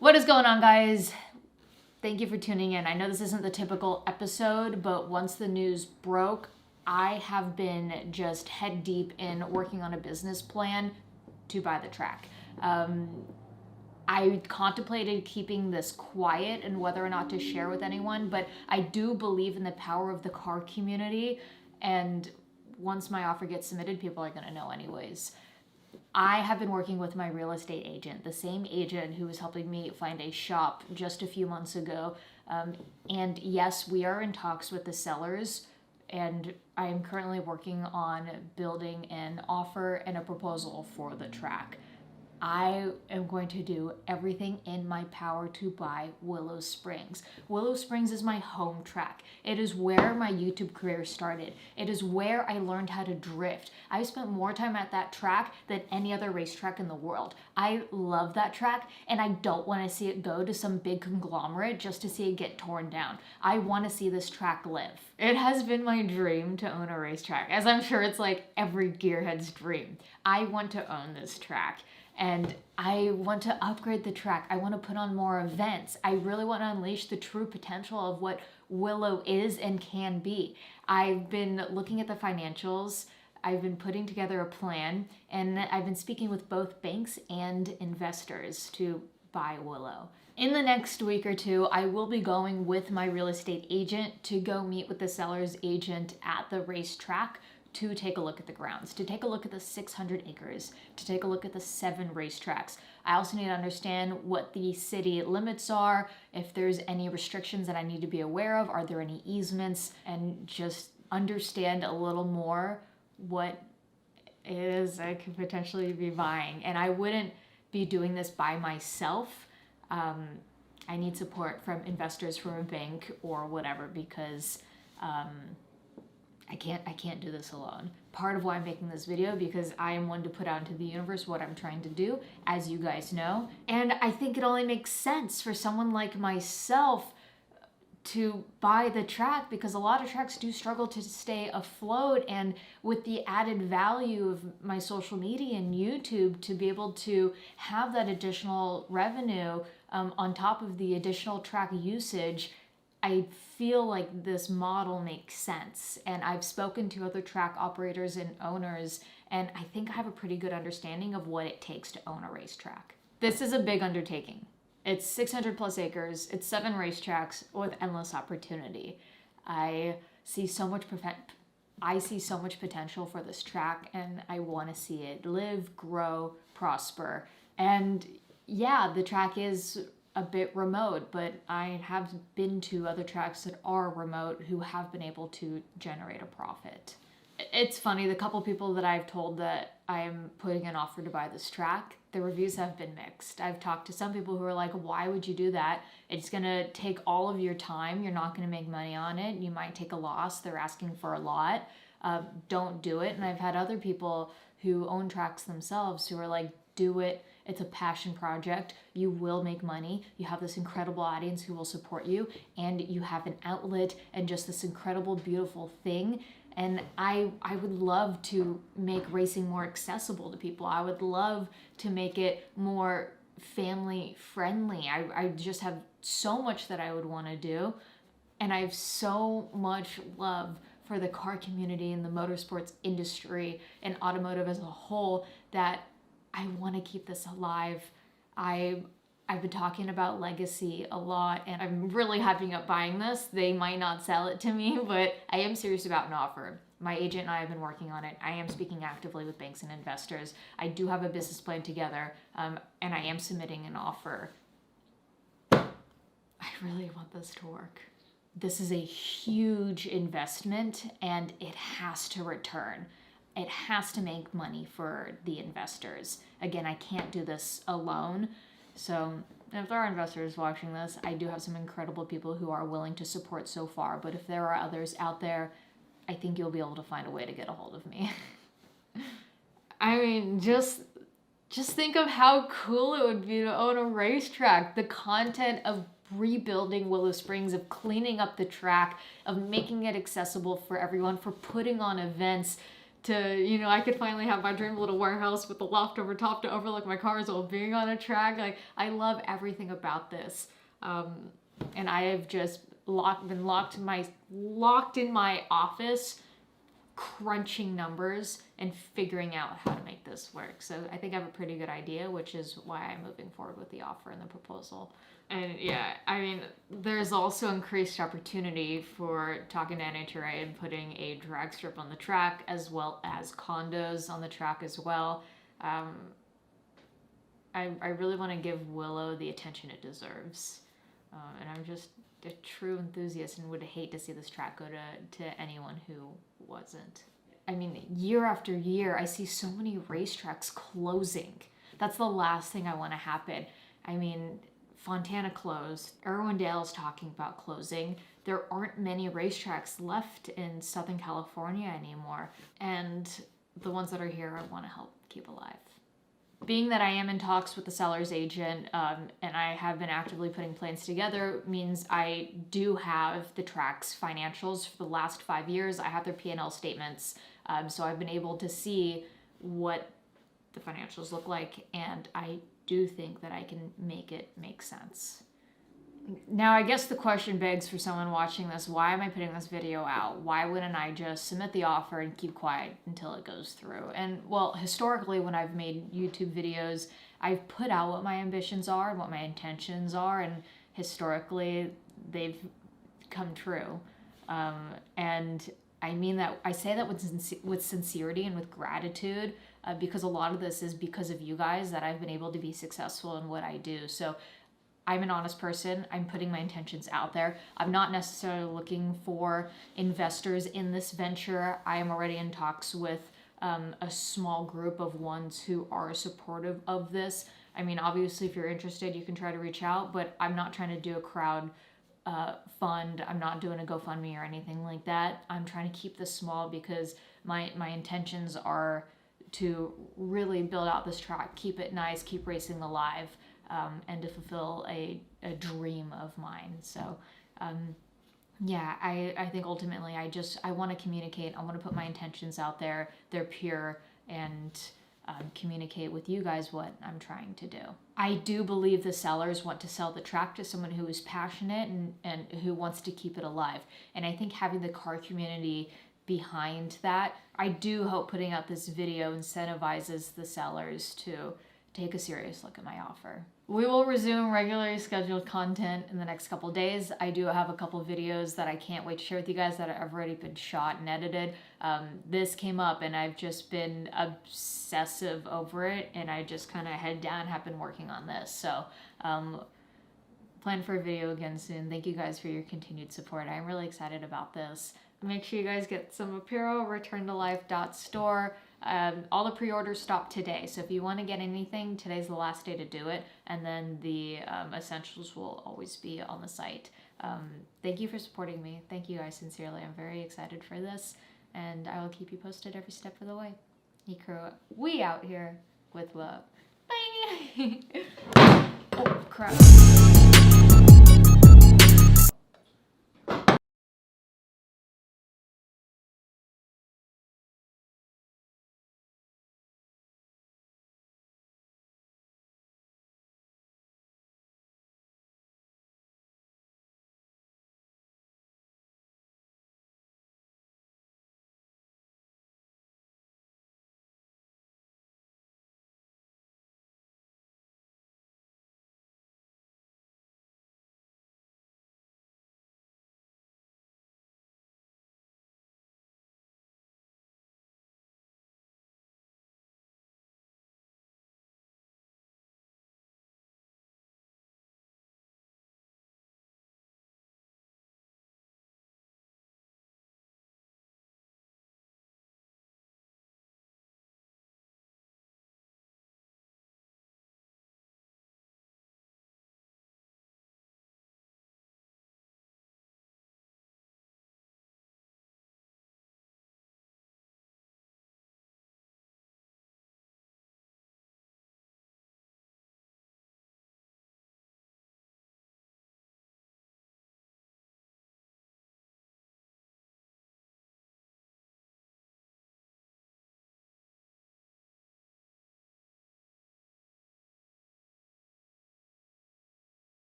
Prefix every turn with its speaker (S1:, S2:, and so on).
S1: What is going on, guys? Thank you for tuning in. I know this isn't the typical episode, but once the news broke, I have been just head deep in working on a business plan to buy the track. I contemplated keeping this quiet and whether or not to share with anyone, but I do believe in the power of the car community, and once my offer gets submitted, people are going to know anyways. I have been working with my real estate agent, the same agent who was helping me find a shop just a few months ago. And yes, we are in talks with the sellers, and I am currently working on building an offer and a proposal for the track. I am going to do everything in my power to buy Willow Springs. Willow Springs is my home track. It is where my YouTube career started. It is where I learned how to drift. I spent more time at that track than any other racetrack in the world. I love that track, and I don't want to see it go to some big conglomerate just to see it get torn down. I want to see this track live. It has been my dream to own a racetrack, as I'm sure it's like every gearhead's dream. I want to own this track. And I want to upgrade the track. I want to put on more events. I really want to unleash the true potential of what Willow is and can be. I've been looking at the financials. I've been putting together a plan, and I've been speaking with both banks and investors to buy Willow. In the next week or two, I will be going with my real estate agent to go meet with the seller's agent at the racetrack to take a look at the grounds, to take a look at the 600 acres, to take a look at the 7 racetracks. I also need to understand what the city limits are, if there's any restrictions that I need to be aware of, are there any easements, and just understand a little more what it is I could potentially be buying. And I wouldn't be doing this by myself. I need support from investors from a bank or whatever, because I can't do this alone. Part of why I'm making this video, because I am one to put out into the universe what I'm trying to do, as you guys know. And I think it only makes sense for someone like myself to buy the track, because a lot of tracks do struggle to stay afloat, and with the added value of my social media and YouTube to be able to have that additional revenue on top of the additional track usage, I feel like this model makes sense. And I've spoken to other track operators and owners, and I think I have a pretty good understanding of what it takes to own a racetrack. This is a big undertaking. It's 600 plus acres, it's 7 racetracks with endless opportunity. I see so much potential for this track, and I want to see it live, grow, prosper. And yeah, the track is a bit remote, but I have been to other tracks that are remote who have been able to generate a profit. It's funny, the couple people that I've told that I am putting an offer to buy this track, the reviews have been mixed. I've talked to some people who are like, why would you do that? It's gonna take all of your time. You're not gonna make money on it. You might take a loss. They're asking for a lot. Don't do it. And I've had other people who own tracks themselves who are like, do it. It's a passion project. You will make money. You have this incredible audience who will support you, and you have an outlet and just this incredible, beautiful thing. And I would love to make racing more accessible to people. I would love to make it more family friendly. I just have so much that I would want to do. And I have so much love for the car community and the motorsports industry and automotive as a whole that I want to keep this alive. I've been talking about legacy a lot, and I'm really hyping up buying this. They might not sell it to me, but I am serious about an offer. My agent and I have been working on it. I am speaking actively with banks and investors. I do have a business plan together, and I am submitting an offer. I really want this to work. This is a huge investment, and it has to return. It has to make money for the investors. Again, I can't do this alone. So if there are investors watching this, I do have some incredible people who are willing to support so far. But if there are others out there, I think you'll be able to find a way to get a hold of me. I mean, just think of how cool it would be to own a racetrack. The content of rebuilding Willow Springs, of cleaning up the track, of making it accessible for everyone, for putting on events, to, you know, I could finally have my dream little warehouse with the loft over top to overlook my cars while being on a track. Like, I love everything about this. And I have just been locked in my office, crunching numbers and figuring out how to make this work. So I think I have a pretty good idea, which is why I'm moving forward with the offer and the proposal. And yeah, I mean, there's also increased opportunity for talking to NHRA and putting a drag strip on the track, as well as condos on the track as well. I really want to give Willow the attention it deserves. And I'm just a true enthusiast and would hate to see this track go to anyone who wasn't. I mean, year after year, I see so many racetracks closing. That's the last thing I want to happen. I mean, Fontana closed. Irwindale's talking about closing. There aren't many racetracks left in Southern California anymore. And the ones that are here, I want to help keep alive. Being that I am in talks with the seller's agent, and I have been actively putting plans together, means I do have the track's financials for the last 5 years. I have their P&L statements, so I've been able to see what the financials look like, and I do think that I can make it make sense. Now, I guess the question begs for someone watching this, why am I putting this video out? Why wouldn't I just submit the offer and keep quiet until it goes through? And well, historically, when I've made YouTube videos, I've put out what my ambitions are and what my intentions are, and historically, they've come true. And I mean that, I say that with sincerity and with gratitude, because a lot of this is because of you guys that I've been able to be successful in what I do. So I'm an honest person. I'm putting my intentions out there. I'm not necessarily looking for investors in this venture. I am already in talks with a small group of ones who are supportive of this. I mean, obviously, if you're interested, you can try to reach out, but I'm not trying to do a crowd fund. I'm not doing a GoFundMe or anything like that. I'm trying to keep this small because my intentions are to really build out this track, keep it nice, keep racing alive, and to fulfill a dream of mine. So yeah, I think ultimately I want to communicate. I want to put my intentions out there. They're pure, and communicate with you guys what I'm trying to do. I do believe the sellers want to sell the track to someone who is passionate and who wants to keep it alive. And I think having the car community behind that, I do hope putting out this video incentivizes the sellers to take a serious look at my offer. We will resume regularly scheduled content in the next couple of days. I do have a couple of videos that I can't wait to share with you guys that have already been shot and edited. This came up and I've just been obsessive over it, and I just kind of head down have been working on this. So plan for a video again soon. Thank you guys for your continued support. I'm really excited about this. Make sure you guys get some apparel, returntolife.store. All the pre-orders stop today, so if you want to get anything, today's the last day to do it, and then the essentials will always be on the site. Thank you for supporting me. Thank you guys sincerely. I'm very excited for this, and I will keep you posted every step of the way. E-Crew, we out here with love. Bye! Oh, crap.